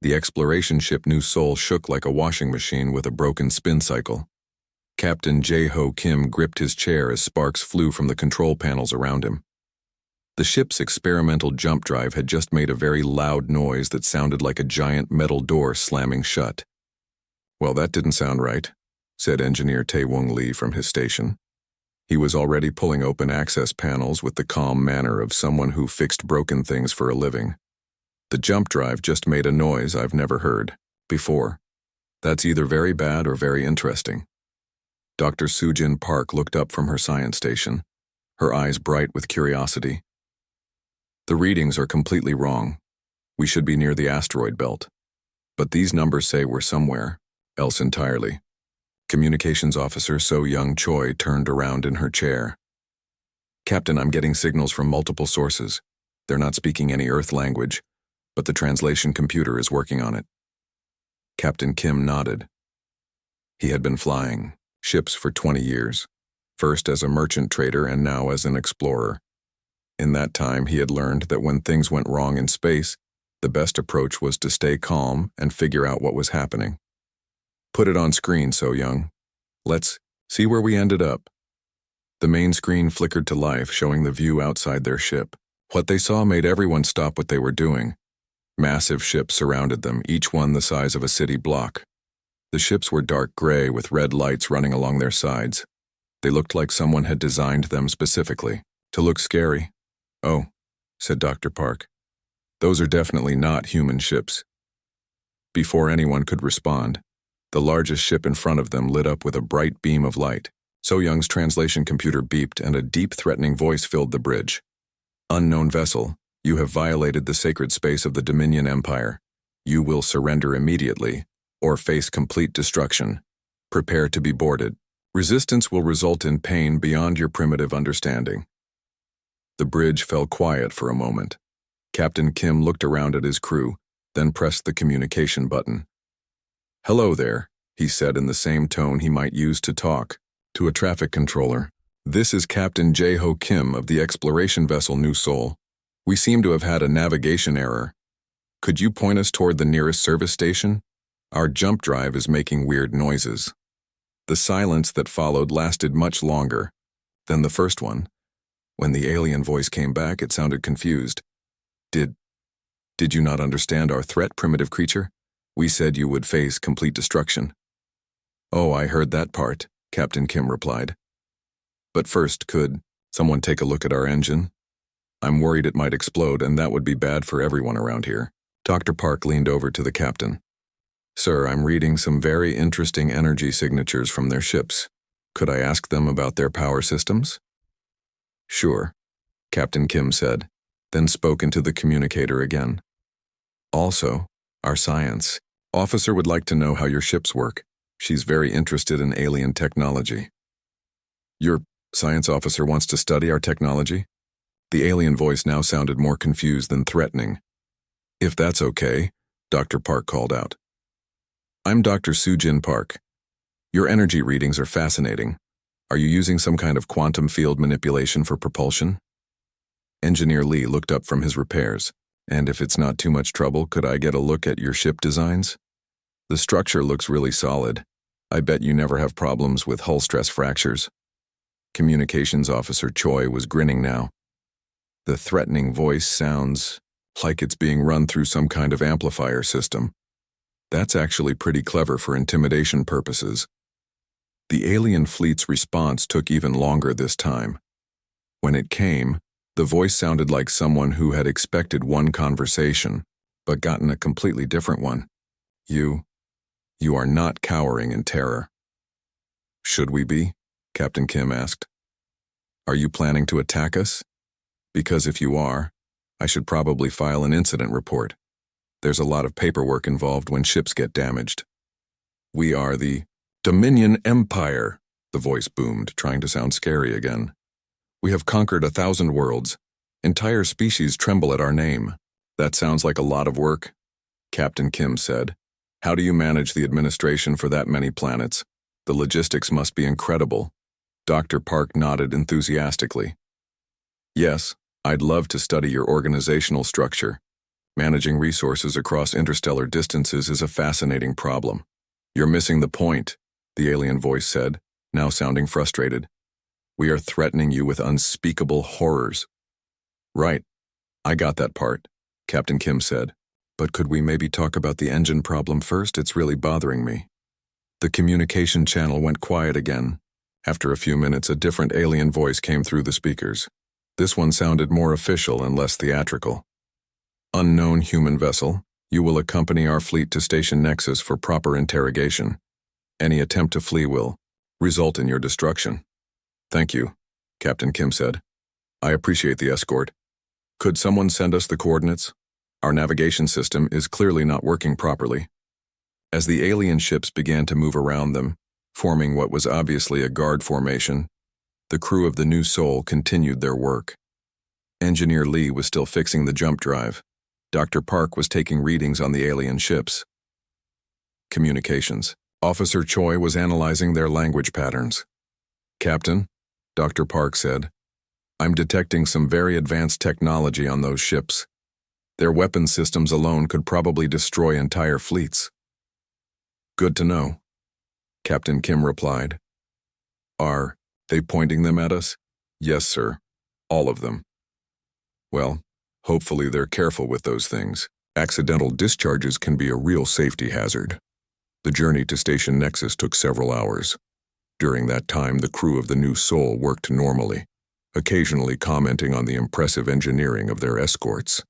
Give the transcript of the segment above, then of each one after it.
The exploration ship New Seoul shook like a washing machine with a broken spin cycle. Captain Jae-ho Kim gripped his chair as sparks flew from the control panels around him. The ship's experimental jump drive had just made a very loud noise that sounded like a giant metal door slamming shut. "Well, that didn't sound right," said Engineer Tae-Woong Lee from his station. He was already pulling open access panels with the calm manner of someone who fixed broken things for a living. "The jump drive just made a noise I've never heard before. That's either very bad or very interesting." Dr. Soo-Jin Park looked up from her science station, her eyes bright with curiosity. "The readings are completely wrong. We should be near the asteroid belt. But these numbers say we're somewhere else entirely." Communications Officer So-Young Choi turned around in her chair. "Captain, I'm getting signals from multiple sources. They're not speaking any Earth language, but the translation computer is working on it." Captain Kim nodded. He had been flying ships for 20 years, first as a merchant trader and now as an explorer. In that time, he had learned that when things went wrong in space, the best approach was to stay calm and figure out what was happening. "Put it on screen, So-Young. Let's see where we ended up." The main screen flickered to life, showing the view outside their ship. What they saw made everyone stop what they were doing. Massive ships surrounded them, each one the size of a city block. The ships were dark gray with red lights running along their sides. They looked like someone had designed them specifically to look scary. "Oh," said Dr. Park. "Those are definitely not human ships." Before anyone could respond, the largest ship in front of them lit up with a bright beam of light. So-Young's translation computer beeped and a deep, threatening voice filled the bridge. "Unknown vessel, you have violated the sacred space of the Dominion Empire. You will surrender immediately or face complete destruction. Prepare to be boarded. Resistance will result in pain beyond your primitive understanding." The bridge fell quiet for a moment. Captain Kim looked around at his crew, then pressed the communication button. "Hello there," he said in the same tone he might use to talk to a traffic controller. "This is Captain Jae-ho Kim of the exploration vessel New Seoul. We seem to have had a navigation error. Could you point us toward the nearest service station? Our jump drive is making weird noises." The silence that followed lasted much longer than the first one. When the alien voice came back, it sounded confused. Did you not understand our threat, primitive creature? We said you would face complete destruction." "Oh, I heard that part," Captain Kim replied. "But first, could someone take a look at our engine? I'm worried it might explode, and that would be bad for everyone around here." Dr. Park leaned over to the captain. "Sir, I'm reading some very interesting energy signatures from their ships. Could I ask them about their power systems?" "Sure," Captain Kim said, then spoke into the communicator again. "Also, our science officer would like to know how your ships work. She's very interested in alien technology." "Your science officer wants to study our technology?" The alien voice now sounded more confused than threatening. "If that's okay," Dr. Park called out. "I'm Dr. Soo-Jin Park. Your energy readings are fascinating. Are you using some kind of quantum field manipulation for propulsion?" Engineer Lee looked up from his repairs. "And if it's not too much trouble, could I get a look at your ship designs? The structure looks really solid. I bet you never have problems with hull stress fractures." Communications Officer Choi was grinning now. The threatening voice sounds like it's being run through some kind of amplifier system. That's actually pretty clever for intimidation purposes. The alien fleet's response took even longer this time. When it came, the voice sounded like someone who had expected one conversation, but gotten a completely different one. You are not cowering in terror." "Should we be?" Captain Kim asked. "Are you planning to attack us? Because if you are, I should probably file an incident report. There's a lot of paperwork involved when ships get damaged." "We are the Dominion Empire," the voice boomed, trying to sound scary again. "We have conquered 1,000 worlds. Entire species tremble at our name." "That sounds like a lot of work," Captain Kim said. "How do you manage the administration for that many planets? The logistics must be incredible." Dr. Park nodded enthusiastically. "Yes, I'd love to study your organizational structure. Managing resources across interstellar distances is a fascinating problem. You're missing the point, the alien voice said, now sounding frustrated. We are threatening you with unspeakable horrors. Right. I got that part, Captain Kim said. But could we maybe talk about the engine problem first? It's really bothering me. The communication channel went quiet again. After a few minutes, a different alien voice came through the speakers. This one sounded more official and less theatrical. Unknown human vessel, you will accompany our fleet to Station Nexus for proper interrogation. Any attempt to flee will result in your destruction. Thank you, Captain Kim said. I appreciate the escort. Could someone send us the coordinates? Our navigation system is clearly not working properly. As the alien ships began to move around them, forming what was obviously a guard formation, the crew of the New Soul continued their work. Engineer Lee was still fixing the jump drive. Dr. Park was taking readings on the alien ships. Communications. Officer Choi was analyzing their language patterns. Captain, Dr. Park said, I'm detecting some very advanced technology on those ships. Their weapon systems alone could probably destroy entire fleets. Good to know, Captain Kim replied. Are they pointing them at us? Yes, sir. All of them. Well, hopefully they're careful with those things. Accidental discharges can be a real safety hazard. The journey to Station Nexus took several hours. During that time, the crew of the New Soul worked normally, occasionally commenting on the impressive engineering of their escorts.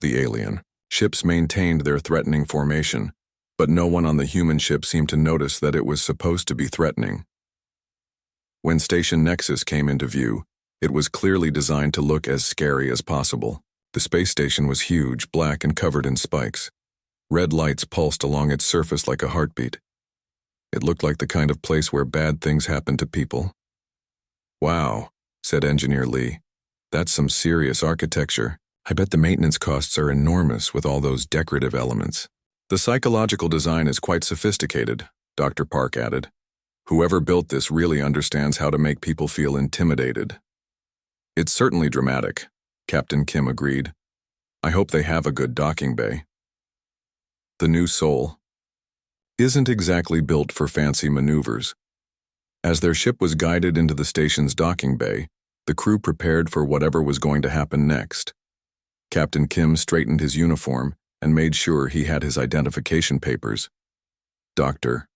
The alien ships maintained their threatening formation, but no one on the human ship seemed to notice that it was supposed to be threatening. When Station Nexus came into view, it was clearly designed to look as scary as possible. The space station was huge, black, and covered in spikes. Red lights pulsed along its surface like a heartbeat. It looked like the kind of place where bad things happen to people. Wow, said Engineer Lee. That's some serious architecture. I bet the maintenance costs are enormous with all those decorative elements. The psychological design is quite sophisticated, Dr. Park added. Whoever built this really understands how to make people feel intimidated. It's certainly dramatic, Captain Kim agreed. I hope they have a good docking bay. The New Soul isn't exactly built for fancy maneuvers. As their ship was guided into the station's docking bay, the crew prepared for whatever was going to happen next. Captain Kim straightened his uniform and made sure he had his identification papers. Dr.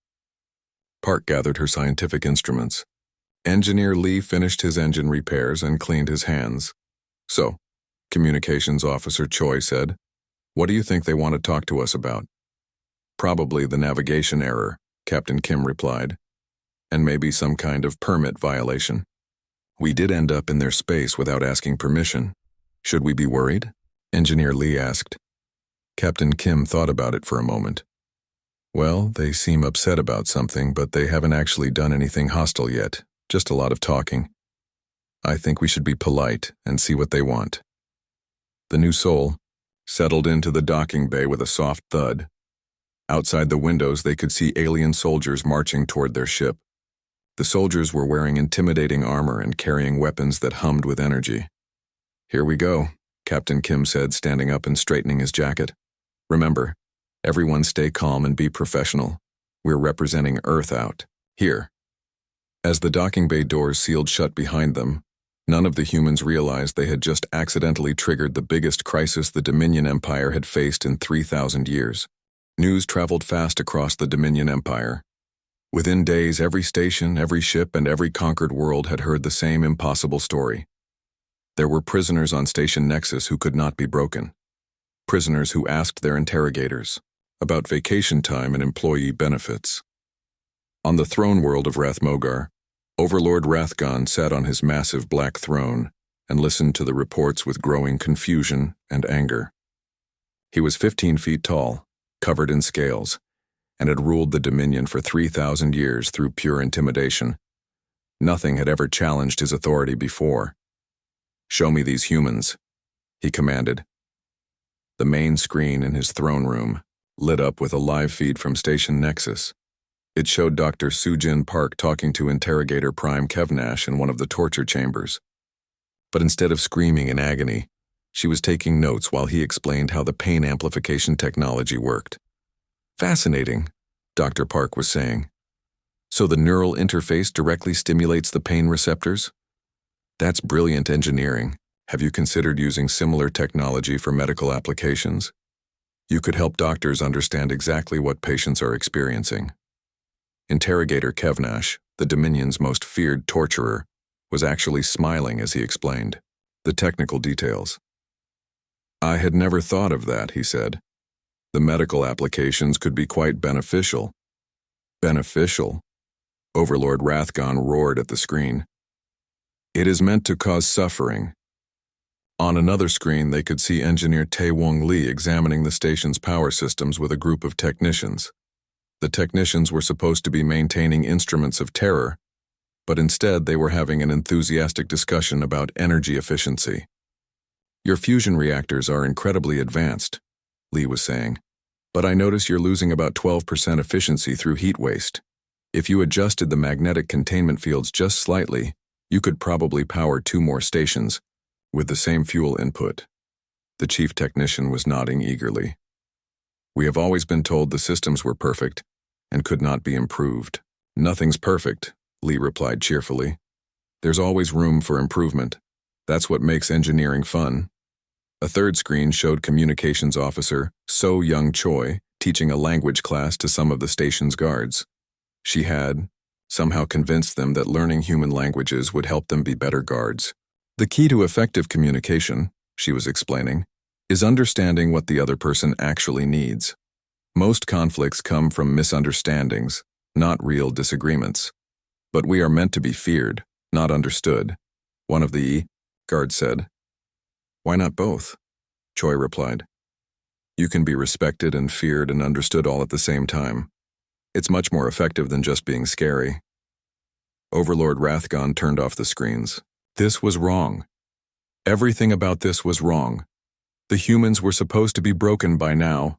Park gathered her scientific instruments. Engineer Lee finished his engine repairs and cleaned his hands. So, Communications Officer Choi said, what do you think they want to talk to us about? Probably the navigation error, Captain Kim replied, and maybe some kind of permit violation. We did end up in their space without asking permission. Should we be worried? Engineer Lee asked. Captain Kim thought about it for a moment. Well, they seem upset about something, but they haven't actually done anything hostile yet, just a lot of talking. I think we should be polite and see what they want. The New Soul settled into the docking bay with a soft thud. Outside the windows, they could see alien soldiers marching toward their ship. The soldiers were wearing intimidating armor and carrying weapons that hummed with energy. Here we go, Captain Kim said, standing up and straightening his jacket. Remember, everyone stay calm and be professional. We're representing Earth out here. As the docking bay doors sealed shut behind them, none of the humans realized they had just accidentally triggered the biggest crisis the Dominion Empire had faced in 3,000 years. News traveled fast across the Dominion Empire. Within days, every station, every ship, and every conquered world had heard the same impossible story. There were prisoners on Station Nexus who could not be broken. Prisoners who asked their interrogators about vacation time and employee benefits. On the throne world of Rathmogar, Overlord Rathgon sat on his massive black throne and listened to the reports with growing confusion and anger. He was 15 feet tall, covered in scales, and had ruled the Dominion for 3,000 years through pure intimidation. Nothing had ever challenged his authority before. Show me these humans, he commanded. The main screen in his throne room lit up with a live feed from Station Nexus. It showed Dr. Sujin Park talking to interrogator Prime Kevnash in one of the torture chambers. But instead of screaming in agony, She was taking notes while he explained how the pain amplification technology worked. Fascinating, Dr. Park was saying. So the neural interface directly stimulates the pain receptors? That's brilliant engineering. Have you considered using similar technology for medical applications? You could help doctors understand exactly what patients are experiencing. Interrogator Kevnash, the Dominion's most feared torturer, was actually smiling as he explained the technical details. I had never thought of that, he said. The medical applications could be quite beneficial. Beneficial? Overlord Rathgon roared at the screen. It is meant to cause suffering. On another screen, they could see engineer Tae-Wong Lee examining the station's power systems with a group of technicians. The technicians were supposed to be maintaining instruments of terror, but instead they were having an enthusiastic discussion about energy efficiency. Your fusion reactors are incredibly advanced, Lee was saying, but I notice you're losing about 12% efficiency through heat waste. If you adjusted the magnetic containment fields just slightly, you could probably power 2 more stations with the same fuel input. The chief technician was nodding eagerly. We have always been told the systems were perfect and could not be improved. Nothing's perfect, Lee replied cheerfully. There's always room for improvement. That's what makes engineering fun. A third screen showed communications officer So Young Choi teaching a language class to some of the station's guards. She had somehow convinced them that learning human languages would help them be better guards. The key to effective communication, she was explaining, is understanding what the other person actually needs. Most conflicts come from misunderstandings, not real disagreements. But we are meant to be feared, not understood, one of the guards said. Why not both? Choi replied. You can be respected and feared and understood all at the same time. It's much more effective than just being scary. Overlord Rathgon turned off the screens. This was wrong. Everything about this was wrong. The humans were supposed to be broken by now.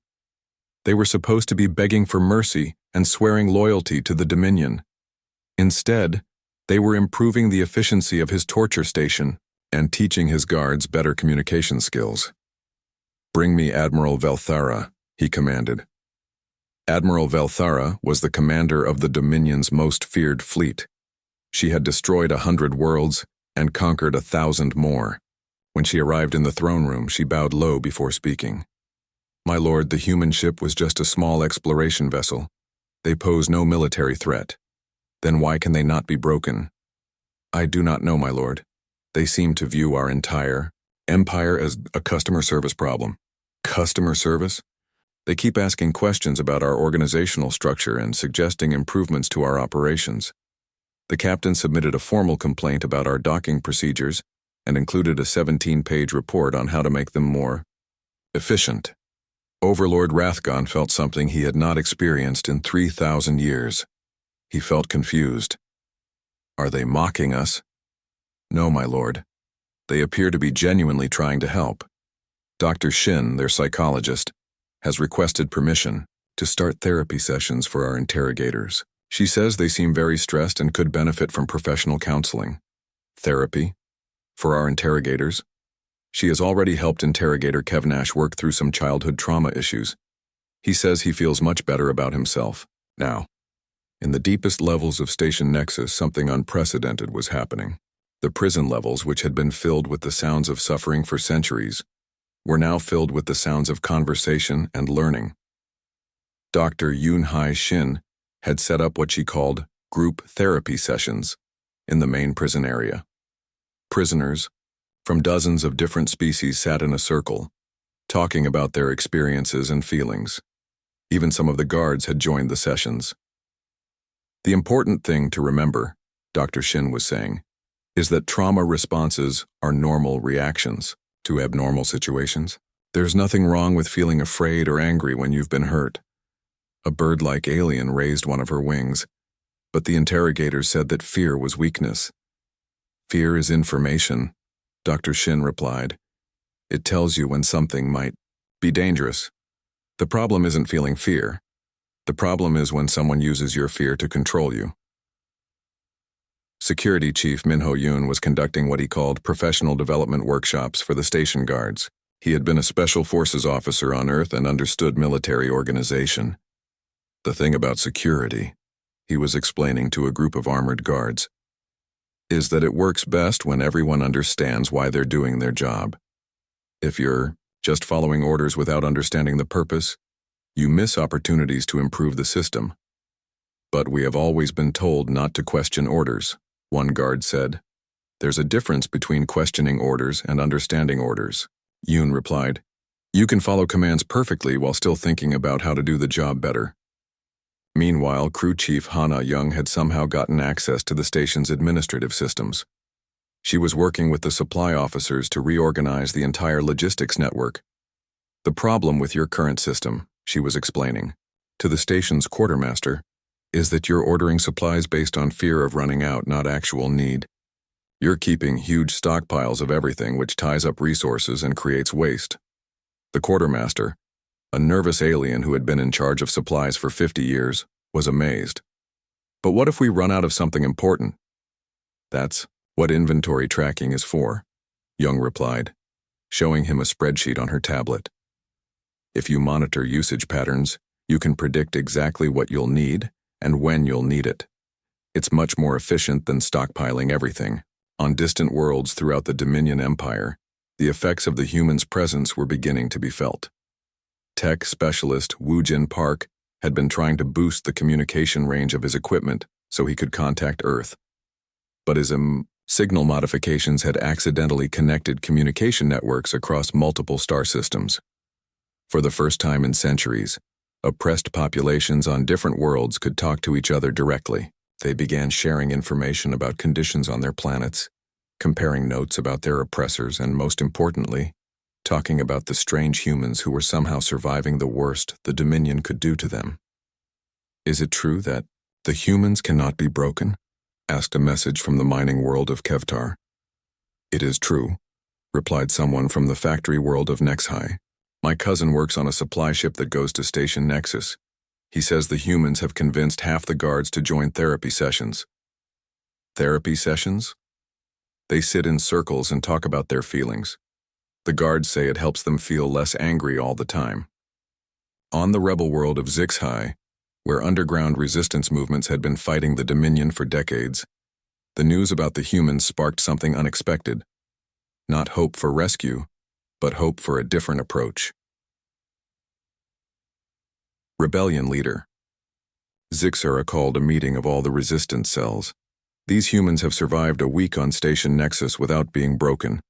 They were supposed to be begging for mercy and swearing loyalty to the Dominion. Instead, they were improving the efficiency of his torture station and teaching his guards better communication skills. Bring me Admiral Velthara, he commanded. Admiral Velthara was the commander of the Dominion's most feared fleet. She had destroyed 100 worlds and conquered 1,000 more. When she arrived in the throne room, she bowed low before speaking. My lord, the human ship was just a small exploration vessel. They pose no military threat. Then why can they not be broken? I do not know, my lord. They seem to view our entire empire as a customer service problem. Customer service? They keep asking questions about our organizational structure and suggesting improvements to our operations. The captain submitted a formal complaint about our docking procedures and included a 17-page report on how to make them more efficient. Overlord Rathgon felt something he had not experienced in 3,000 years. He felt confused. Are they mocking us? No, my lord. They appear to be genuinely trying to help. Dr. Shin, their psychologist, has requested permission to start therapy sessions for our interrogators. She says they seem very stressed and could benefit from professional counseling. Therapy? For our interrogators? She has already helped interrogator Kevnash work through some childhood trauma issues. He says he feels much better about himself now. In the deepest levels of Station Nexus, something unprecedented was happening. The prison levels, which had been filled with the sounds of suffering for centuries, were now filled with the sounds of conversation and learning. Dr. Yoon-Hai Shin had set up what she called group therapy sessions in the main prison area. Prisoners from dozens of different species sat in a circle, talking about their experiences and feelings. Even some of the guards had joined the sessions. The important thing to remember, Dr. Shin was saying, is that trauma responses are normal reactions to abnormal situations. There's nothing wrong with feeling afraid or angry when you've been hurt. A bird-like alien raised one of her wings, but the interrogators said that fear was weakness. Fear is information, Dr. Shin replied. It tells you when something might be dangerous. The problem isn't feeling fear. The problem is when someone uses your fear to control you. Security Chief Minho Yoon was conducting what he called professional development workshops for the station guards. He had been a special forces officer on Earth and understood military organization. The thing about security, he was explaining to a group of armored guards, is that it works best when everyone understands why they're doing their job. If you're just following orders without understanding the purpose, you miss opportunities to improve the system. But we have always been told not to question orders, one guard said. There's a difference between questioning orders and understanding orders. Yoon replied, you can follow commands perfectly while still thinking about how to do the job better. Meanwhile, Crew Chief Hana Young had somehow gotten access to the station's administrative systems. She was working with the supply officers to reorganize the entire logistics network. The problem with your current system, she was explaining, to the station's quartermaster, is that you're ordering supplies based on fear of running out, not actual need. You're keeping huge stockpiles of everything, which ties up resources and creates waste. The quartermaster, a nervous alien who had been in charge of supplies for 50 years, was amazed. But what if we run out of something important? That's what inventory tracking is for, Young replied, showing him a spreadsheet on her tablet. If you monitor usage patterns, you can predict exactly what you'll need and when you'll need it. It's much more efficient than stockpiling everything. On distant worlds throughout the Dominion Empire, the effects of the humans' presence were beginning to be felt. Tech specialist Woojin Park had been trying to boost the communication range of his equipment so he could contact Earth. But his signal modifications had accidentally connected communication networks across multiple star systems. For the first time in centuries, oppressed populations on different worlds could talk to each other directly. They began sharing information about conditions on their planets, comparing notes about their oppressors, and most importantly, talking about the strange humans who were somehow surviving the worst the Dominion could do to them. Is it true that the humans cannot be broken? Asked a message from the mining world of Kevtar. It is true, replied someone from the factory world of Nexhai. My cousin works on a supply ship that goes to Station Nexus. He says the humans have convinced half the guards to join therapy sessions. Therapy sessions? They sit in circles and talk about their feelings. The guards say it helps them feel less angry all the time. On the rebel world of Zixhai, where underground resistance movements had been fighting the Dominion for decades, the news about the humans sparked something unexpected. Not hope for rescue, but hope for a different approach. Rebellion leader. Zixara called a meeting of all the resistance cells. These humans have survived a week on Station Nexus without being broken.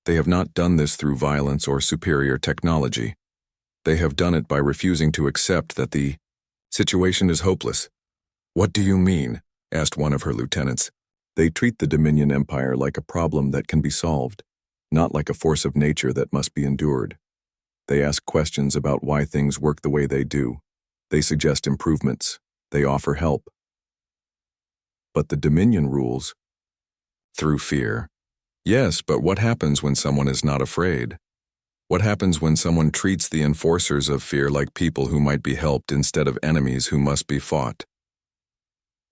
They have not done this through violence or superior technology. They have done it by refusing to accept that the situation is hopeless. What do you mean? Asked one of her lieutenants. They treat the Dominion Empire like a problem that can be solved, not like a force of nature that must be endured. They ask questions about why things work the way they do. They suggest improvements. They offer help. But the Dominion rules through fear. Yes, but what happens when someone is not afraid? What happens when someone treats the enforcers of fear like people who might be helped instead of enemies who must be fought?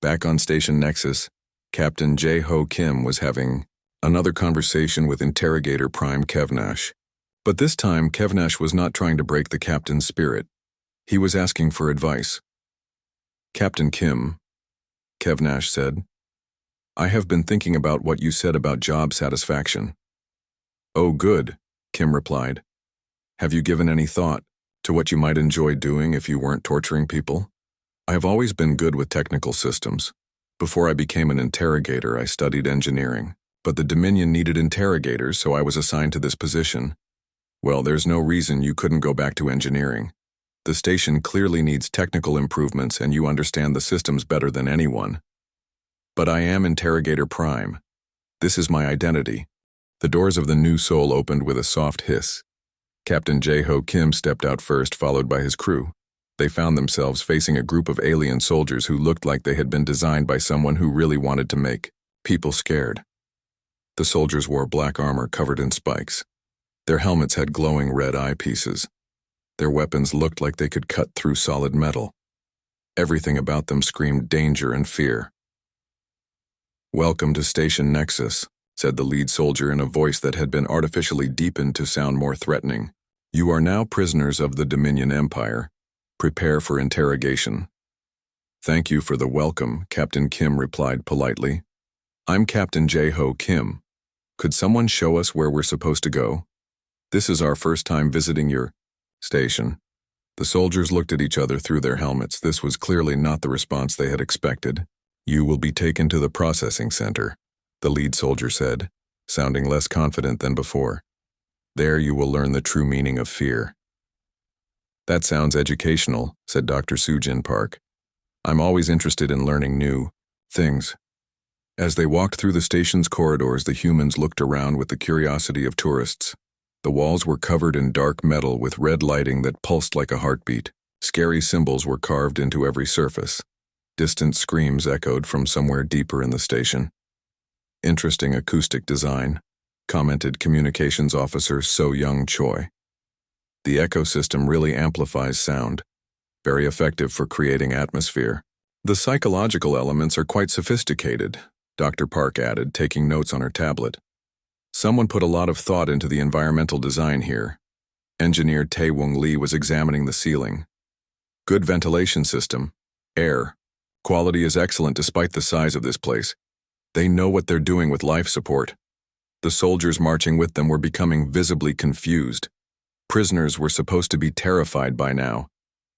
Back on Station Nexus, Captain Jae-ho Kim was having another conversation with Interrogator Prime Kevnash. But this time, Kevnash was not trying to break the captain's spirit. He was asking for advice. Captain Kim, Kevnash said, I have been thinking about what you said about job satisfaction. Oh, good, Kim replied. Have you given any thought to what you might enjoy doing if you weren't torturing people? I have always been good with technical systems. Before I became an interrogator, I studied engineering. But the Dominion needed interrogators, so I was assigned to this position. Well, there's no reason you couldn't go back to engineering. The station clearly needs technical improvements, and you understand the systems better than anyone. But I am Interrogator Prime. This is my identity. The doors of the new soul opened with a soft hiss. Captain Jae-ho Kim stepped out first, followed by his crew. They found themselves facing a group of alien soldiers who looked like they had been designed by someone who really wanted to make people scared. The soldiers wore black armor covered in spikes. Their helmets had glowing red eyepieces. Their weapons looked like they could cut through solid metal. Everything about them screamed danger and fear. "Welcome to Station Nexus," said the lead soldier in a voice that had been artificially deepened to sound more threatening. "You are now prisoners of the Dominion Empire. Prepare for interrogation." "Thank you for the welcome," Captain Kim replied politely. "I'm Captain J-Ho Kim. Could someone show us where we're supposed to go? This is our first time visiting your station." The soldiers looked at each other through their helmets. This was clearly not the response they had expected. "You will be taken to the processing center," the lead soldier said, sounding less confident than before. "There you will learn the true meaning of fear." "That sounds educational," said Dr. Sujin Park. "I'm always interested in learning new things." As they walked through the station's corridors, the humans looked around with the curiosity of tourists. The walls were covered in dark metal with red lighting that pulsed like a heartbeat. Scary symbols were carved into every surface. Distant screams echoed from somewhere deeper in the station. "Interesting acoustic design," commented Communications Officer So Young Choi. "The ecosystem really amplifies sound. Very effective for creating atmosphere. The psychological elements are quite sophisticated," Dr. Park added, taking notes on her tablet. "Someone put a lot of thought into the environmental design here." Engineer Tae-Woong Lee was examining the ceiling. "Good ventilation system. Air. Quality is excellent despite the size of this place. They know what they're doing with life support." The soldiers marching with them were becoming visibly confused. Prisoners were supposed to be terrified by now.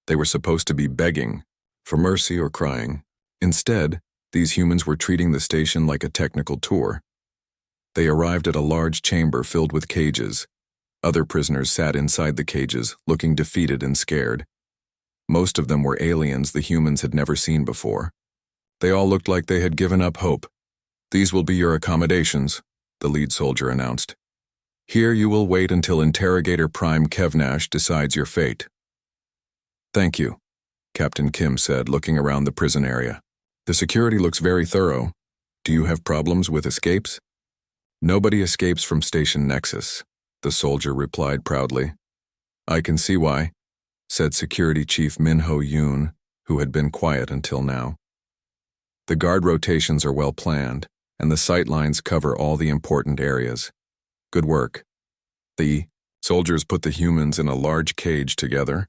They were supposed to be begging for mercy or crying. Instead, these humans were treating the station like a technical tour. They arrived at a large chamber filled with cages. Other prisoners sat inside the cages, looking defeated and scared. Most of them were aliens the humans had never seen before. They all looked like they had given up hope. "These will be your accommodations," the lead soldier announced. "Here you will wait until Interrogator Prime Kevnash decides your fate." "Thank you," Captain Kim said, looking around the prison area. "The security looks very thorough. Do you have problems with escapes?" "Nobody escapes from Station Nexus," the soldier replied proudly. "I can see why," said Security Chief Min-Ho Yoon, who had been quiet until now. "The guard rotations are well planned, and the sight lines cover all the important areas. Good work." The soldiers put the humans in a large cage together.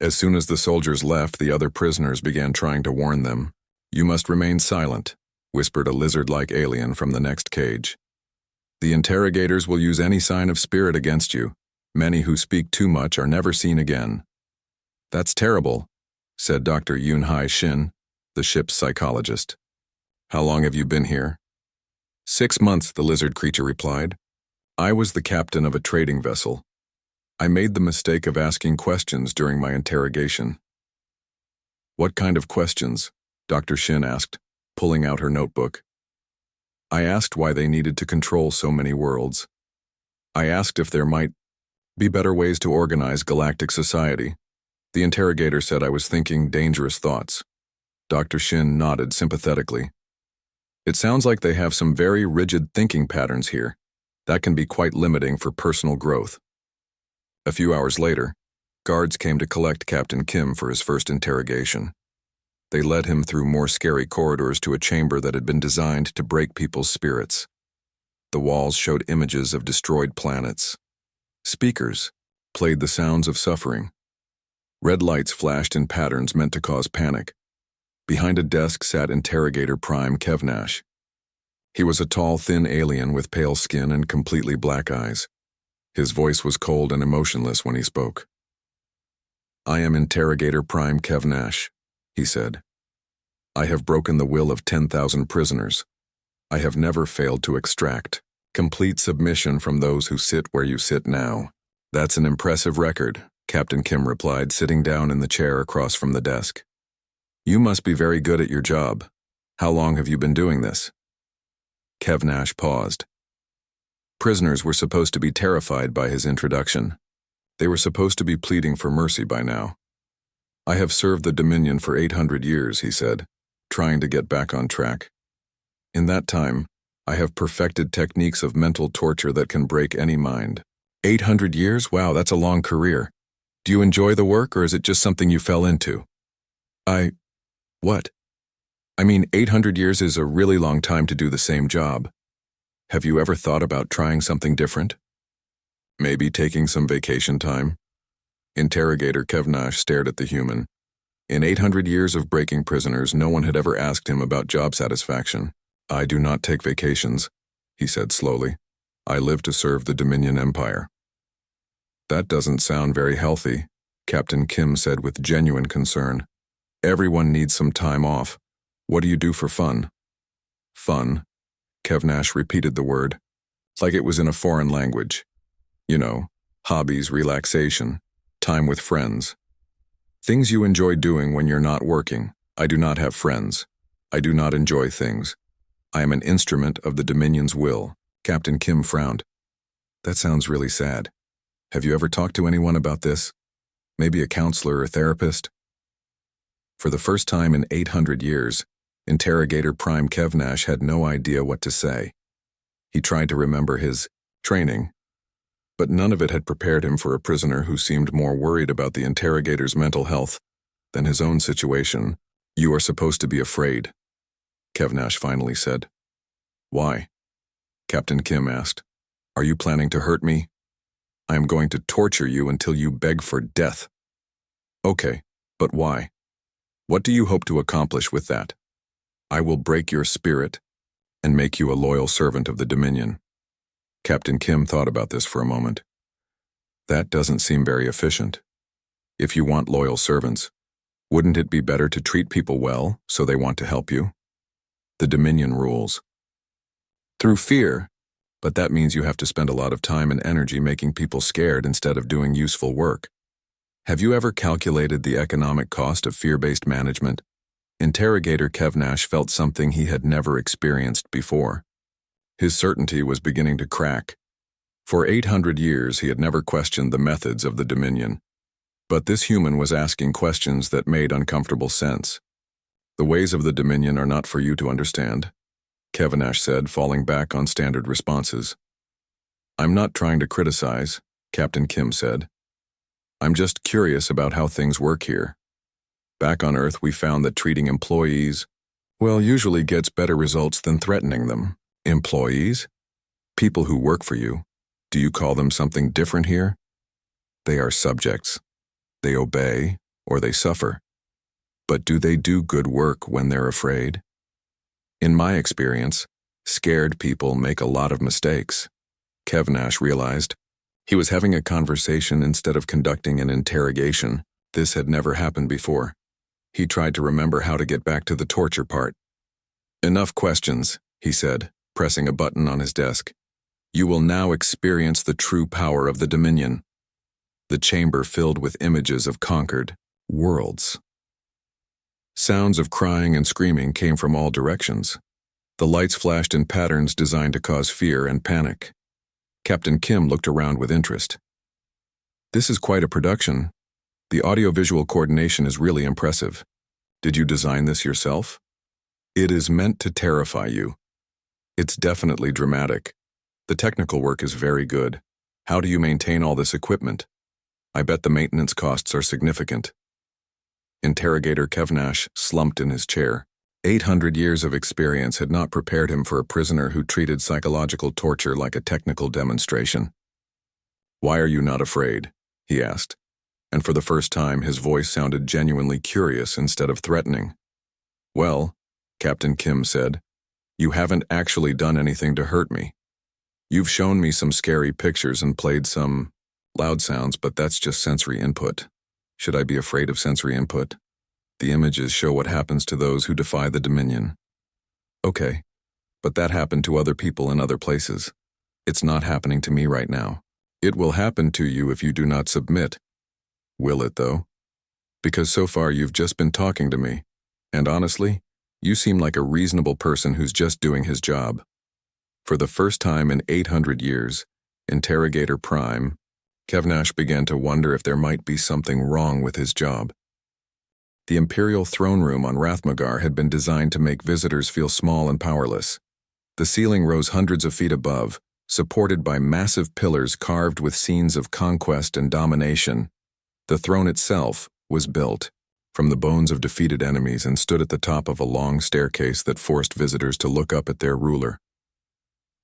As soon as the soldiers left, the other prisoners began trying to warn them. "You must remain silent," whispered a lizard-like alien from the next cage. "The interrogators will use any sign of spirit against you. Many who speak too much are never seen again." "That's terrible," said Dr. Yoon-Hai Shin, the ship's psychologist. "How long have you been here?" 6 months, the lizard creature replied. "I was the captain of a trading vessel. I made the mistake of asking questions during my interrogation." "What kind of questions?" Dr. Shin asked, pulling out her notebook. "I asked why they needed to control so many worlds. I asked if there might be better ways to organize galactic society." The interrogator said I was thinking dangerous thoughts. Dr. Shin nodded sympathetically. "It sounds like they have some very rigid thinking patterns here. That can be quite limiting for personal growth." A few hours later, guards came to collect Captain Kim for his first interrogation. They led him through more scary corridors to a chamber that had been designed to break people's spirits. The walls showed images of destroyed planets. Speakers played the sounds of suffering. Red lights flashed in patterns meant to cause panic. Behind a desk sat Interrogator Prime Kevnash. He was a tall, thin alien with pale skin and completely black eyes. His voice was cold and emotionless when he spoke. "I am Interrogator Prime Kevnash," he said. "I have broken the will of 10,000 prisoners. I have never failed to extract complete submission from those who sit where you sit now." "That's an impressive record," Captain Kim replied, sitting down in the chair across from the desk. "You must be very good at your job. How long have you been doing this?" Kevnash paused. Prisoners were supposed to be terrified by his introduction. They were supposed to be pleading for mercy by now. "I have served the Dominion for 800 years, he said, trying to get back on track. "In that time, I have perfected techniques of mental torture that can break any mind." 800 years? Wow, that's a long career. Do you enjoy the work, or is it just something you fell into? What? I mean, 800 years is a really long time to do the same job. Have you ever thought about trying something different? Maybe taking some vacation time? Interrogator Kevnash stared at the human. In 800 years of breaking prisoners, no one had ever asked him about job satisfaction. I do not take vacations, he said slowly. I live to serve the Dominion Empire. That doesn't sound very healthy, Captain Kim said with genuine concern. Everyone needs some time off. What do you do for fun? Fun? Kevnash repeated the word, like it was in a foreign language. You know, hobbies, relaxation, time with friends. Things you enjoy doing when you're not working. I do not have friends. I do not enjoy things. I am an instrument of the Dominion's will. Captain Kim frowned. That sounds really sad. Have you ever talked to anyone about this? Maybe a counselor or therapist? For the first time in 800 years, Interrogator Prime Kevnash had no idea what to say. He tried to remember his training, but none of it had prepared him for a prisoner who seemed more worried about the interrogator's mental health than his own situation. You are supposed to be afraid, Kevnash finally said. Why? Captain Kim asked. Are you planning to hurt me? I am going to torture you until you beg for death. Okay, but why? What do you hope to accomplish with that? I will break your spirit and make you a loyal servant of the Dominion. Captain Kim thought about this for a moment. That doesn't seem very efficient. If you want loyal servants, wouldn't it be better to treat people well so they want to help you? The Dominion rules. Through fear, but that means you have to spend a lot of time and energy making people scared instead of doing useful work. Have you ever calculated the economic cost of fear-based management? Interrogator Kevnash felt something he had never experienced before. His certainty was beginning to crack. For 800 years, he had never questioned the methods of the Dominion. But this human was asking questions that made uncomfortable sense. The ways of the Dominion are not for you to understand, Kevnash said, falling back on standard responses. I'm not trying to criticize, Captain Kim said. I'm just curious about how things work here. Back on Earth, we found that treating employees, well, usually gets better results than threatening them. Employees? People who work for you. Do you call them something different here? They are subjects. They obey, or they suffer. But do they do good work when they're afraid? In my experience, scared people make a lot of mistakes. Kevnash realized. He was having a conversation instead of conducting an interrogation. This had never happened before. He tried to remember how to get back to the torture part. Enough questions, he said, pressing a button on his desk. You will now experience the true power of the Dominion. The chamber filled with images of conquered worlds. Sounds of crying and screaming came from all directions. The lights flashed in patterns designed to cause fear and panic. Captain Kim looked around with interest. This is quite a production. The audiovisual coordination is really impressive. Did you design this yourself? It is meant to terrify you. It's definitely dramatic. The technical work is very good. How do you maintain all this equipment? I bet the maintenance costs are significant. Interrogator Kevnash slumped in his chair. 800 years of experience had not prepared him for a prisoner who treated psychological torture like a technical demonstration. Why are you not afraid? He asked. And for the first time, his voice sounded genuinely curious instead of threatening. Well, Captain Kim said, you haven't actually done anything to hurt me. You've shown me some scary pictures and played some loud sounds, but that's just sensory input. Should I be afraid of sensory input? The images show what happens to those who defy the Dominion. Okay, but that happened to other people in other places. It's not happening to me right now. It will happen to you if you do not submit. Will it, though? Because so far you've just been talking to me, and honestly, you seem like a reasonable person who's just doing his job. For the first time in 800 years, Interrogator Prime, Kevnash began to wonder if there might be something wrong with his job. The Imperial throne room on Rathmagar had been designed to make visitors feel small and powerless. The ceiling rose hundreds of feet above, supported by massive pillars carved with scenes of conquest and domination. The throne itself was built from the bones of defeated enemies and stood at the top of a long staircase that forced visitors to look up at their ruler.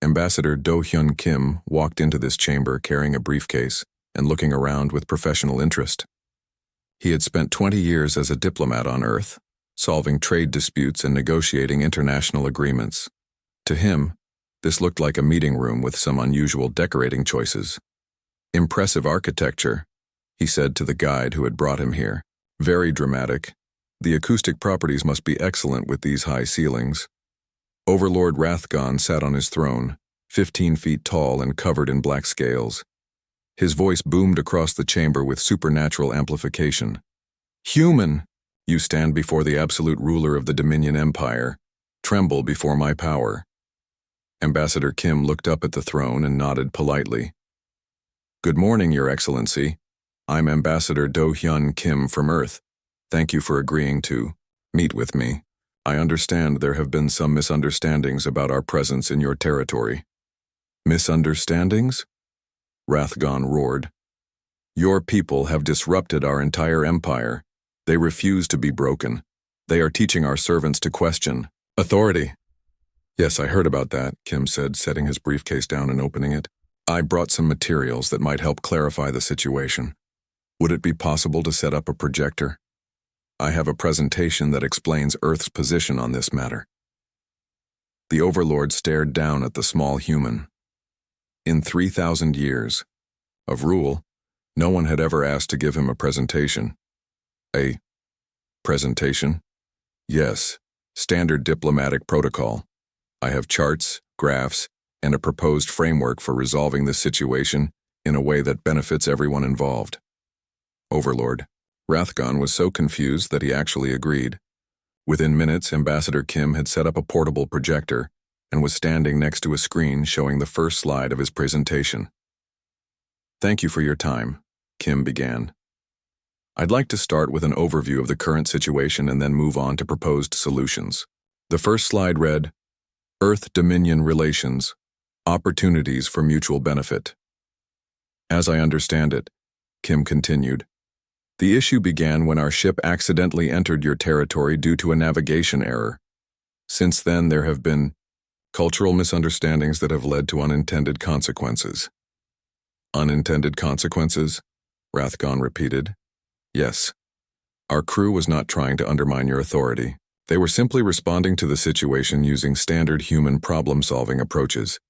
Ambassador Do-hyun Kim walked into this chamber carrying a briefcase and looking around with professional interest. He had spent 20 years as a diplomat on Earth, solving trade disputes and negotiating international agreements. To him, this looked like a meeting room with some unusual decorating choices. "Impressive architecture," he said to the guide who had brought him here. "Very dramatic. The acoustic properties must be excellent with these high ceilings." Overlord Rathgon sat on his throne, 15 feet tall and covered in black scales. His voice boomed across the chamber with supernatural amplification. "Human, you stand before the absolute ruler of the Dominion Empire. Tremble before my power." Ambassador Kim looked up at the throne and nodded politely. "Good morning, Your Excellency. I'm Ambassador Do-hyun Kim from Earth. Thank you for agreeing to meet with me. I understand there have been some misunderstandings about our presence in your territory." "Misunderstandings?" Rathgon roared. "Your people have disrupted our entire empire. They refuse to be broken. They are teaching our servants to question authority." "Yes, I heard about that," Kim said, setting his briefcase down and opening it. "I brought some materials that might help clarify the situation. Would it be possible to set up a projector? I have a presentation that explains Earth's position on this matter." The Overlord stared down at the small human. In 3,000 years of rule, no one had ever asked to give him a presentation. A presentation? Yes, standard diplomatic protocol. I have charts, graphs, and a proposed framework for resolving this situation in a way that benefits everyone involved. Overlord Rathgon was so confused that he actually agreed. Within minutes, Ambassador Kim had set up a portable projector and was standing next to a screen showing the first slide of his presentation. "Thank you for your time," Kim began. "I'd like to start with an overview of the current situation and then move on to proposed solutions." The first slide read, "Earth-Dominion Relations, Opportunities for Mutual Benefit." "As I understand it," Kim continued, "the issue began when our ship accidentally entered your territory due to a navigation error. Since then, there have been cultural misunderstandings that have led to unintended consequences." "Unintended consequences?" Rathgon repeated. "Yes. Our crew was not trying to undermine your authority. They were simply responding to the situation using standard human problem-solving approaches."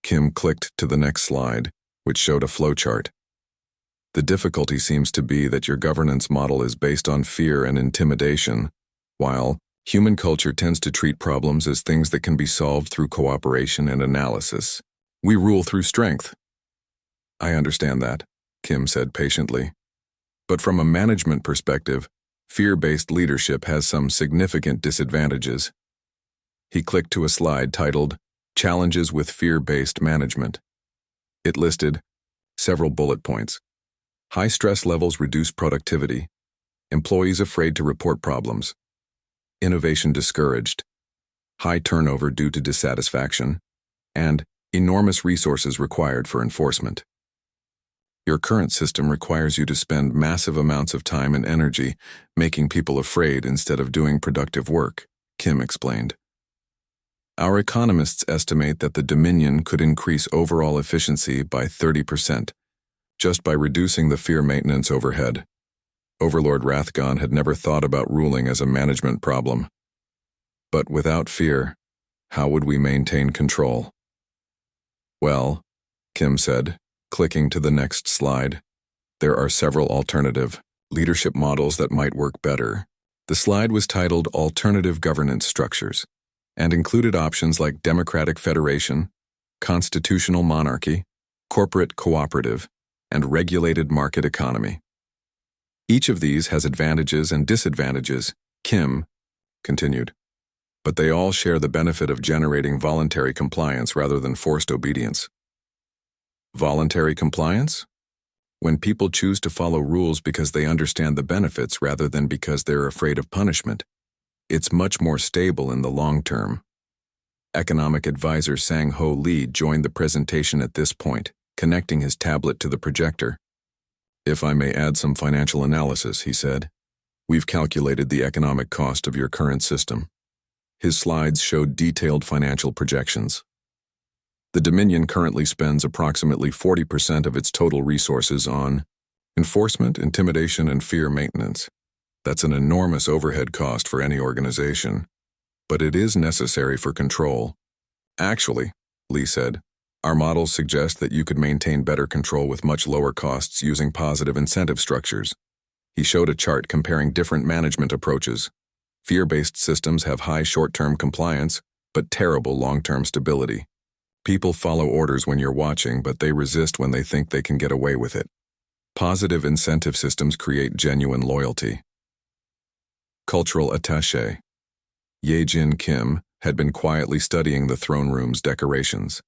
Kim clicked to the next slide, which showed a flowchart. "The difficulty seems to be that your governance model is based on fear and intimidation, while human culture tends to treat problems as things that can be solved through cooperation and analysis. We rule through strength." "I understand that," Kim said patiently. "But from a management perspective, fear-based leadership has some significant disadvantages." He clicked to a slide titled, "Challenges with Fear-Based Management." It listed several bullet points. High stress levels reduce productivity. Employees afraid to report problems. Innovation discouraged. High turnover due to dissatisfaction. And enormous resources required for enforcement. Your current system requires you to spend massive amounts of time and energy making people afraid instead of doing productive work, Kim explained. Our economists estimate that the Dominion could increase overall efficiency by 30%, just by reducing the fear maintenance overhead. Overlord Rathgon had never thought about ruling as a management problem. But without fear, how would we maintain control? "Well," Kim said, clicking to the next slide, "there are several alternative leadership models that might work better." The slide was titled Alternative Governance Structures and included options like democratic federation, constitutional monarchy, corporate cooperative, and regulated market economy. Each of these has advantages and disadvantages, Kim continued, but they all share the benefit of generating voluntary compliance rather than forced obedience. Voluntary compliance? When people choose to follow rules because they understand the benefits rather than because they're afraid of punishment, it's much more stable in the long term. Economic advisor Sang-Ho Lee joined the presentation at this point, connecting his tablet to the projector. "If I may add some financial analysis," he said. We've calculated the economic cost of your current system. His slides showed detailed financial projections. The Dominion currently spends approximately 40% of its total resources on enforcement, intimidation, and fear maintenance. That's an enormous overhead cost for any organization, but it is necessary for control. Actually, Lee said, our models suggest that you could maintain better control with much lower costs using positive incentive structures. He showed a chart comparing different management approaches. Fear-based systems have high short-term compliance, but terrible long-term stability. People follow orders when you're watching, but they resist when they think they can get away with it. Positive incentive systems create genuine loyalty. Cultural attaché. Ye-Jin Kim had been quietly studying the throne room's decorations.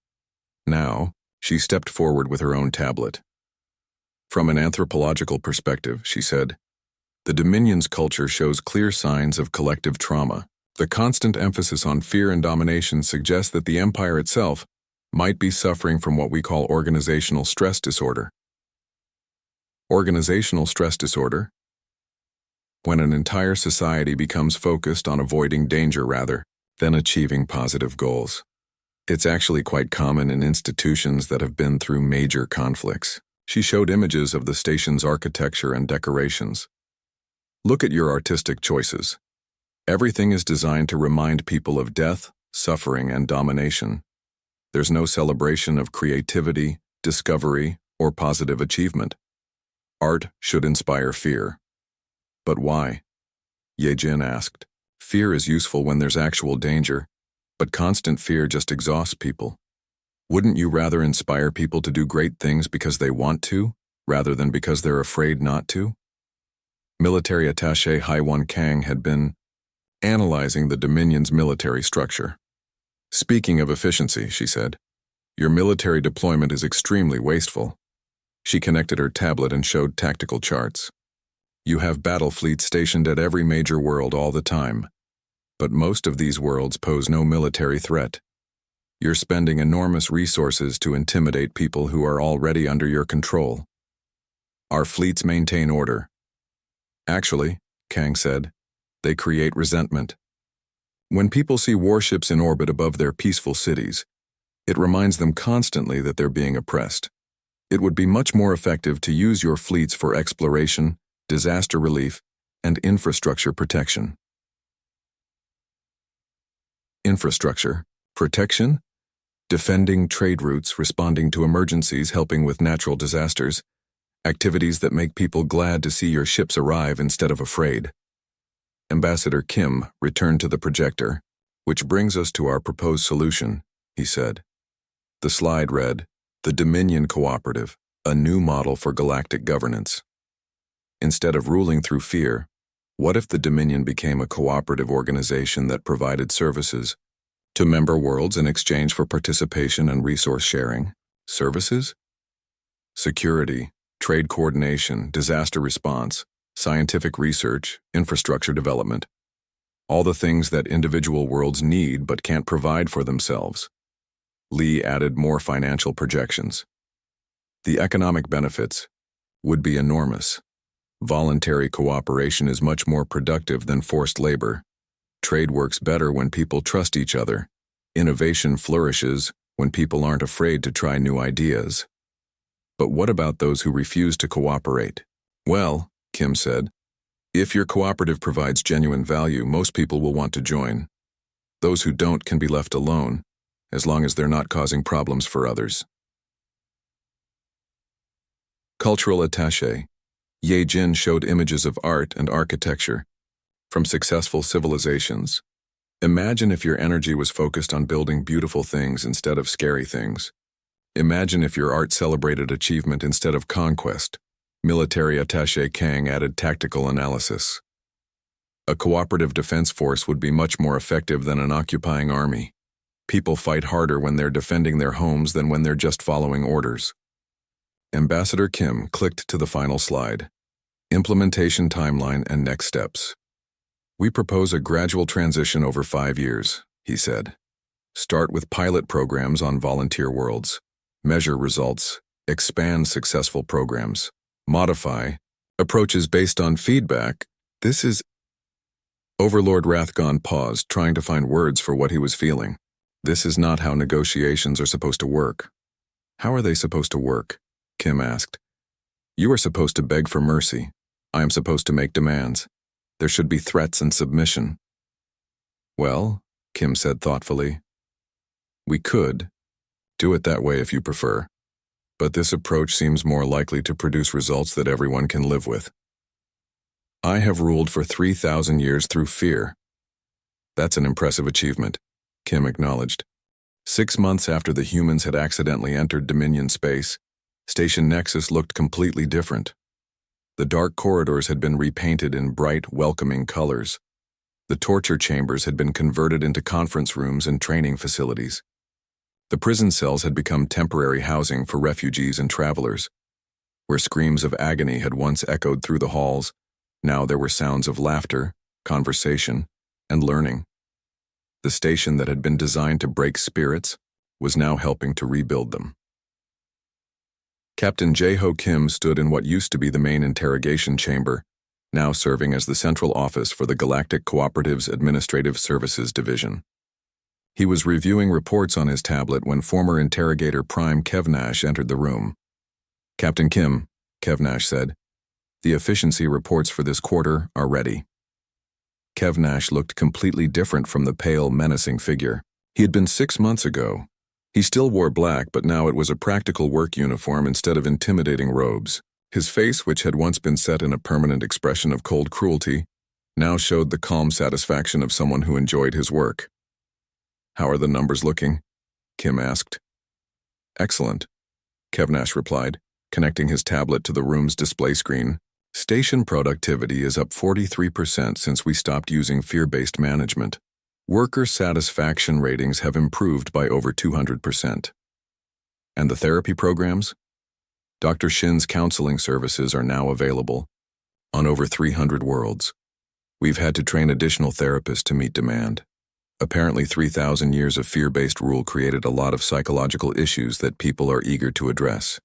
Now, she stepped forward with her own tablet. From an anthropological perspective, she said, the Dominion's culture shows clear signs of collective trauma. The constant emphasis on fear and domination suggests that the empire itself might be suffering from what we call organizational stress disorder. Organizational stress disorder? When an entire society becomes focused on avoiding danger rather than achieving positive goals. It's actually quite common in institutions that have been through major conflicts. She showed images of the station's architecture and decorations. Look at your artistic choices. Everything is designed to remind people of death, suffering, and domination. There's no celebration of creativity, discovery, or positive achievement. Art should inspire fear. But why? Ye-Jin asked. Fear is useful when there's actual danger, but constant fear just exhausts people. Wouldn't you rather inspire people to do great things because they want to, rather than because they're afraid not to? Military attaché Hai-Wan Kang had been analyzing the Dominion's military structure. Speaking of efficiency, she said, your military deployment is extremely wasteful. She connected her tablet and showed tactical charts. You have battle fleets stationed at every major world all the time, but most of these worlds pose no military threat. You're spending enormous resources to intimidate people who are already under your control. Our fleets maintain order. Actually, Kang said, they create resentment. When people see warships in orbit above their peaceful cities, it reminds them constantly that they're being oppressed. It would be much more effective to use your fleets for exploration, disaster relief, and infrastructure protection. Infrastructure protection? Defending trade routes, responding to emergencies, helping with natural disasters, activities that make people glad to see your ships arrive instead of afraid. Ambassador Kim returned to the projector, which brings us to our proposed solution, he said. The slide read, The Dominion Cooperative, a new model for galactic governance. Instead of ruling through fear, what if the Dominion became a cooperative organization that provided services to member worlds in exchange for participation and resource sharing? Services? Security, trade coordination, disaster response, scientific research, infrastructure development. All the things that individual worlds need but can't provide for themselves. Lee added more financial projections. The economic benefits would be enormous. Voluntary cooperation is much more productive than forced labor. Trade works better when people trust each other. Innovation flourishes when people aren't afraid to try new ideas. But what about those who refuse to cooperate? Well, Kim said, if your cooperative provides genuine value, most people will want to join. Those who don't can be left alone, as long as they're not causing problems for others. Cultural attaché. Ye-Jin showed images of art and architecture from successful civilizations. Imagine if your energy was focused on building beautiful things instead of scary things. Imagine if your art celebrated achievement instead of conquest. Military attaché Kang added tactical analysis. A cooperative defense force would be much more effective than an occupying army. People fight harder when they're defending their homes than when they're just following orders. Ambassador Kim clicked to the final slide. Implementation timeline and next steps. We propose a gradual transition over 5 years, he said. Start with pilot programs on volunteer worlds. Measure results. Expand successful programs. Modify approaches based on feedback This is... Overlord Rathgon paused, trying to find words for what he was feeling. This is not how negotiations are supposed to work. How are they supposed to work? Kim asked. You are supposed to beg for mercy. I am supposed to make demands. There should be threats and submission. Well, Kim said thoughtfully, we could do it that way if you prefer, but this approach seems more likely to produce results that everyone can live with. I have ruled for 3,000 years through fear. That's an impressive achievement, Kim acknowledged. 6 months after the humans had accidentally entered Dominion space, Station Nexus looked completely different. The dark corridors had been repainted in bright, welcoming colors. The torture chambers had been converted into conference rooms and training facilities. The prison cells had become temporary housing for refugees and travelers. Where screams of agony had once echoed through the halls, now there were sounds of laughter, conversation, and learning. The station that had been designed to break spirits was now helping to rebuild them. Captain J-Ho Kim stood in what used to be the main interrogation chamber, now serving as the central office for the Galactic Cooperative's Administrative Services Division. He was reviewing reports on his tablet when former interrogator Prime Kevnash entered the room. Captain Kim, Kevnash said, the efficiency reports for this quarter are ready. Kevnash looked completely different from the pale, menacing figure he had been 6 months ago. He still wore black, but now it was a practical work uniform instead of intimidating robes. His face, which had once been set in a permanent expression of cold cruelty, now showed the calm satisfaction of someone who enjoyed his work. How are the numbers looking? Kim asked. Excellent, Kevnash replied, connecting his tablet to the room's display screen. Station productivity is up 43% since we stopped using fear-based management. Worker satisfaction ratings have improved by over 200%. And the therapy programs? Dr. Shin's counseling services are now available on over 300 worlds. We've had to train additional therapists to meet demand. Apparently 3,000 years of fear-based rule created a lot of psychological issues that people are eager to address.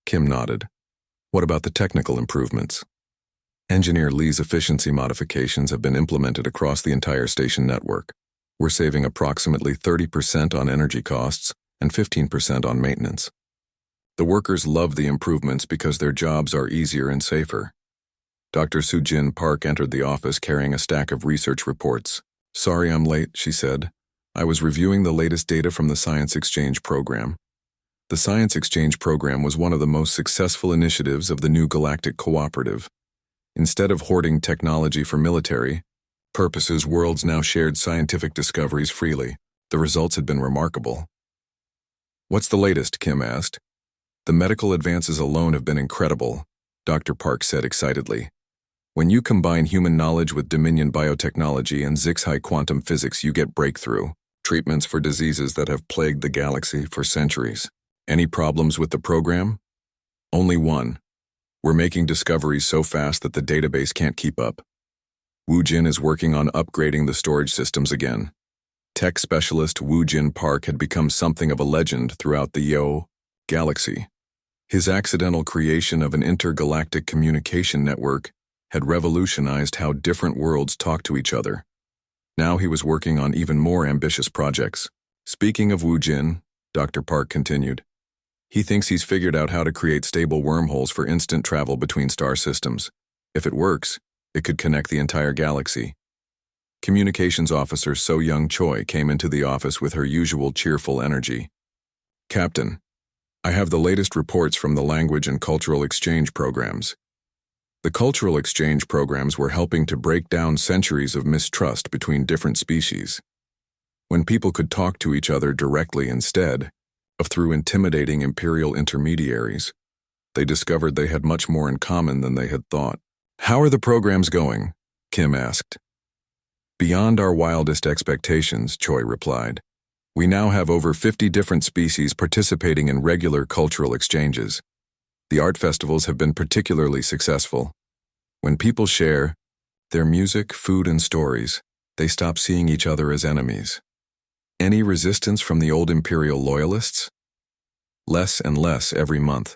Kim nodded. What about the technical improvements? Engineer Lee's efficiency modifications have been implemented across the entire station network. We're saving approximately 30% on energy costs and 15% on maintenance. The workers love the improvements because their jobs are easier and safer. Dr. Soo-Jin Park entered the office carrying a stack of research reports. Sorry I'm late, she said. I was reviewing the latest data from the Science Exchange Program. The Science Exchange Program was one of the most successful initiatives of the new Galactic Cooperative. Instead of hoarding technology for military purposes, worlds now shared scientific discoveries freely. The results had been remarkable. What's the latest? Kim asked. The medical advances alone have been incredible, Dr. Park said excitedly. When you combine human knowledge with Dominion biotechnology and Zix-High quantum physics, you get breakthrough treatments for diseases that have plagued the galaxy for centuries. Any problems with the program? Only one. We're making discoveries so fast that the database can't keep up. Wu Jin is working on upgrading the storage systems again. Tech specialist Wu Jin Park had become something of a legend throughout the Yo galaxy. His accidental creation of an intergalactic communication network had revolutionized how different worlds talk to each other. Now he was working on even more ambitious projects. Speaking of Wu Jin, Dr. Park continued, he thinks he's figured out how to create stable wormholes for instant travel between star systems. If it works, it could connect the entire galaxy. Communications officer So Young Choi came into the office with her usual cheerful energy. Captain, I have the latest reports from the language and cultural exchange programs. The cultural exchange programs were helping to break down centuries of mistrust between different species. When people could talk to each other directly instead of through intimidating imperial intermediaries, they discovered they had much more in common than they had thought. How are the programs going? Kim asked. Beyond our wildest expectations, Choi replied. We now have over 50 different species participating in regular cultural exchanges. The art festivals have been particularly successful. When people share their music, food, and stories, they stop seeing each other as enemies. Any resistance from the old imperial loyalists? Less and less every month.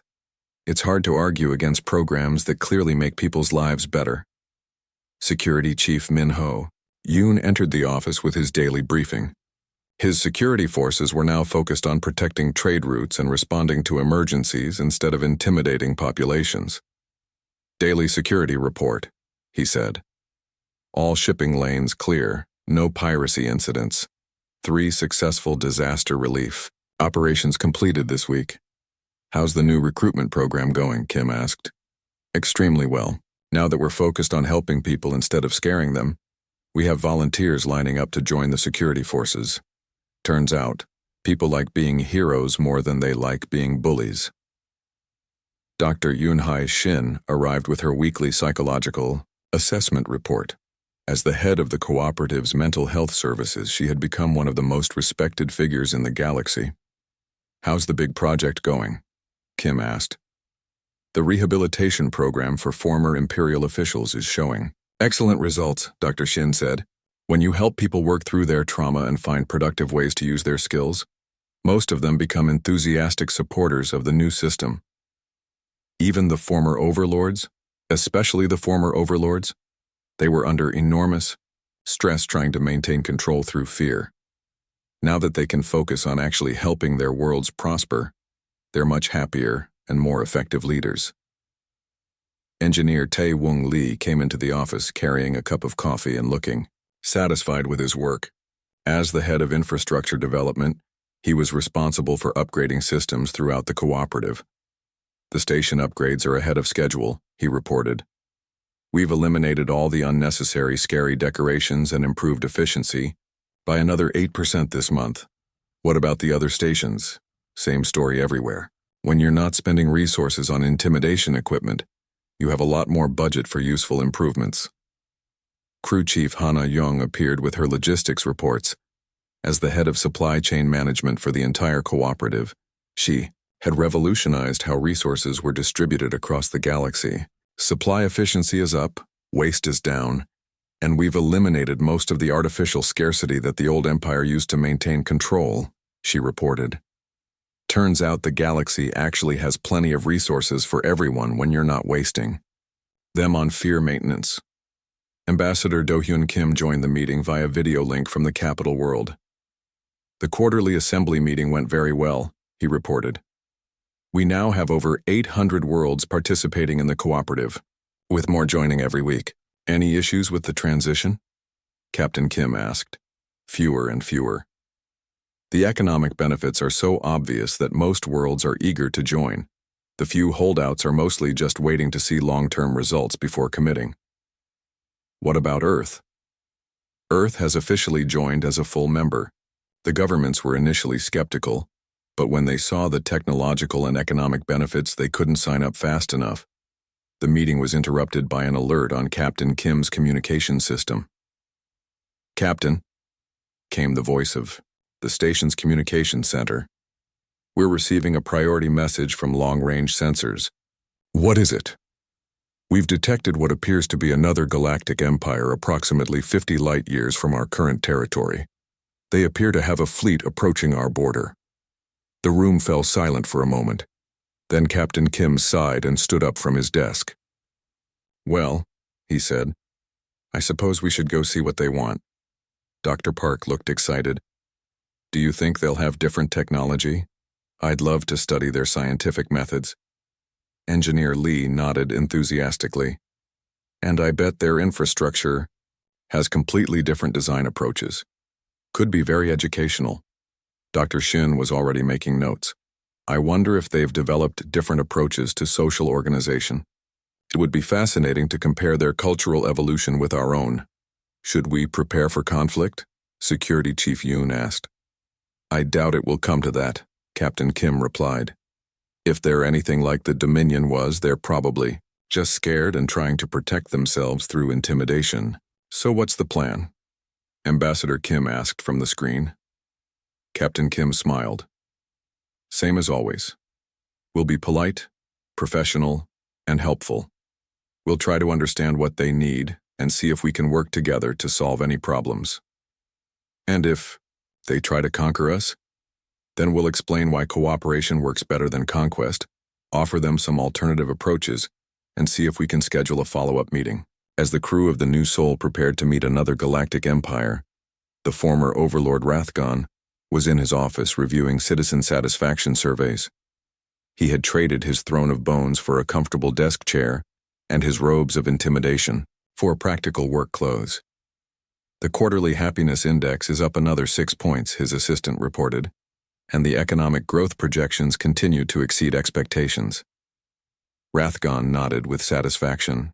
It's hard to argue against programs that clearly make people's lives better. Security Chief Min Ho. Yoon entered the office with his daily briefing. His security forces were now focused on protecting trade routes and responding to emergencies instead of intimidating populations. Daily security report, he said. All shipping lanes clear, no piracy incidents. 3 successful disaster relief operations completed this week. How's the new recruitment program going? Kim asked. Extremely well. Now that we're focused on helping people instead of scaring them, we have volunteers lining up to join the security forces. Turns out, people like being heroes more than they like being bullies. Dr. Yoonhye Shin arrived with her weekly psychological assessment report. As the head of the cooperative's mental health services, she had become one of the most respected figures in the galaxy. How's the big project going? Kim asked. The rehabilitation program for former Imperial officials is showing excellent results, Dr. Shin said. When you help people work through their trauma and find productive ways to use their skills, most of them become enthusiastic supporters of the new system. Even the former overlords, especially the former overlords, they were under enormous stress trying to maintain control through fear. Now that they can focus on actually helping their worlds prosper, they're much happier and more effective leaders. Engineer Tae Woong Lee came into the office carrying a cup of coffee and looking satisfied with his work. As the head of infrastructure development, he was responsible for upgrading systems throughout the cooperative. The station upgrades are ahead of schedule, he reported. We've eliminated all the unnecessary scary decorations and improved efficiency by another 8% this month. What about the other stations? Same story everywhere. When you're not spending resources on intimidation equipment, you have a lot more budget for useful improvements. Crew Chief Hana Young appeared with her logistics reports. As the head of supply chain management for the entire cooperative, she had revolutionized how resources were distributed across the galaxy. Supply efficiency is up, waste is down, and we've eliminated most of the artificial scarcity that the old empire used to maintain control, she reported. Turns out the galaxy actually has plenty of resources for everyone when you're not wasting them on fear maintenance. Ambassador Do-hyun Kim joined the meeting via video link from the capital world. The quarterly assembly meeting went very well, he reported. We now have over 800 worlds participating in the cooperative, with more joining every week. Any issues with the transition? Captain Kim asked. Fewer and fewer. The economic benefits are so obvious that most worlds are eager to join. The few holdouts are mostly just waiting to see long-term results before committing. What about Earth? Earth has officially joined as a full member. The governments were initially skeptical, but when they saw the technological and economic benefits, they couldn't sign up fast enough. The meeting was interrupted by an alert on Captain Kim's communication system. Captain, came the voice of the station's communication center. We're receiving a priority message from long-range sensors. What is it? We've detected what appears to be another galactic empire approximately 50 light-years from our current territory. They appear to have a fleet approaching our border. The room fell silent for a moment. Then Captain Kim sighed and stood up from his desk. Well, he said, I suppose we should go see what they want. Dr. Park looked excited. Do you think they'll have different technology? I'd love to study their scientific methods. Engineer Lee nodded enthusiastically. And I bet their infrastructure has completely different design approaches. Could be very educational. Dr. Shin was already making notes. I wonder if they've developed different approaches to social organization. It would be fascinating to compare their cultural evolution with our own. Should we prepare for conflict? Security Chief Yoon asked. I doubt it will come to that, Captain Kim replied. If they're anything like the Dominion was, they're probably just scared and trying to protect themselves through intimidation. So what's the plan? Ambassador Kim asked from the screen. Captain Kim smiled. Same as always. We'll be polite, professional, and helpful. We'll try to understand what they need and see if we can work together to solve any problems. And if they try to conquer us, then we'll explain why cooperation works better than conquest, offer them some alternative approaches, and see if we can schedule a follow-up meeting. As the crew of the New Soul prepared to meet another galactic empire, the former overlord Rathgon was in his office reviewing citizen satisfaction surveys. He had traded his throne of bones for a comfortable desk chair and his robes of intimidation for practical work clothes. The quarterly happiness index is up another 6 points, his assistant reported, and the economic growth projections continue to exceed expectations. Rathgon nodded with satisfaction.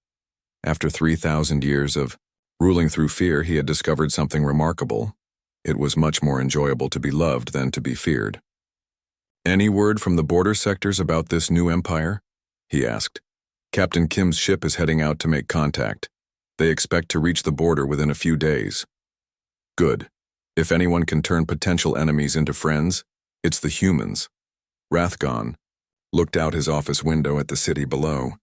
After 3,000 years of ruling through fear, he had discovered something remarkable. It was much more enjoyable to be loved than to be feared. "Any word from the border sectors about this new empire?" he asked. "Captain Kim's ship is heading out to make contact. They expect to reach the border within a few days." "Good. If anyone can turn potential enemies into friends, it's the humans." Rathgon looked out his office window at the city below.